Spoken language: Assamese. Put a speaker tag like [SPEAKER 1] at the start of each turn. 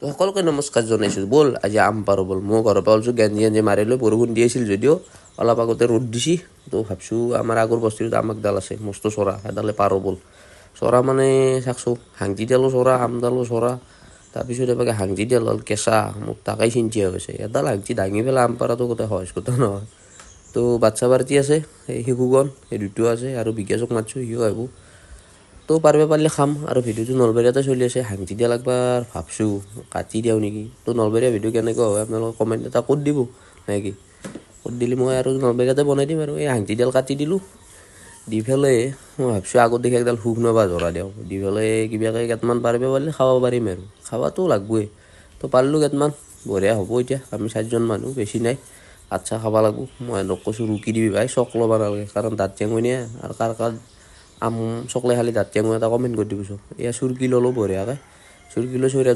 [SPEAKER 1] তো সকলোকে নমস্কাৰ জনাইছোঁ। ব'ল আজি আম পাৰোঁ ব'ল। মই ঘৰৰ পৰা ওলাইছোঁ, গেঞ্জি মাৰি লৈ বৰষুণ দি আছিল যদিও অলপ আগতে ৰ'দ দিছি। তো ভাবছোঁ আমাৰ আগৰ বস্তিটোত আম একডাল আছে মস্ত চৰা, সেইডালে পাৰোঁ ব'ল। চৰা মানে চাকছোঁ হাংটিডালো চৰা, আমডালো চৰা, তাৰপিছত এবাৰ হাংটিডাল হ'ল কেঁচা, মোক তাকেই চিন্তা হৈছে। এডাল হাংটি দাঙি পেলাই আম পাৰাটো গোটেই সহজ কথা নহয়। তো বাচ্ছা পাৰ্টি আছে, সেই শিশুগণ সেই দুটো আছে আৰু বিকাশক মাতছোঁ, সিও আহিব। তো পাৰিব পাৰিলে খাম। আৰু ভিডিঅ'টো নলবাৰীতে চলি আছে, হাংটিডাল একবাৰ ভাবছোঁ কাটি দিওঁ নেকি। তো নলবাৰীয়া ভিডিঅ' কেনেকুৱা হয় আপোনালোকে কমেণ্ট এটা কৰি দিব নেকি, কৰি দিলে মই আৰু নলবাৰীয়াতে বনাই দিম। আৰু এই হাংটিডাল কাটি দিলোঁ, দি পেলাই মই ভাবছোঁ আগত দেখি একডাল শুকনো বা জৰা দিওঁ, দি পেলাই কিবাকৈ কেইটামান পাৰিব পাৰিলে খাব পাৰিম আৰু খাবতো লাগবই। তো পাৰিলোঁ কেইটামান, বঢ়িয়া হ'ব। এতিয়া আমি 4জন মানুহ, বেছি নাই, আচ্ছা খাব লাগব। মই সিহঁতক কৈছোঁ ৰুকি দিবি ভাই, চক ল'ব নালাগে, কাৰণ দাঁত চেঙুই নিয়ে। আৰু কাৰ আম চকলে খালি দাঁত চেঙুই এটা কমেণ্ট কৰি দিবচোন। এয়া চুৰকি ল'লোঁ বঢ়িয়াকৈ, চুৰকি লৈ চৰিয়াটো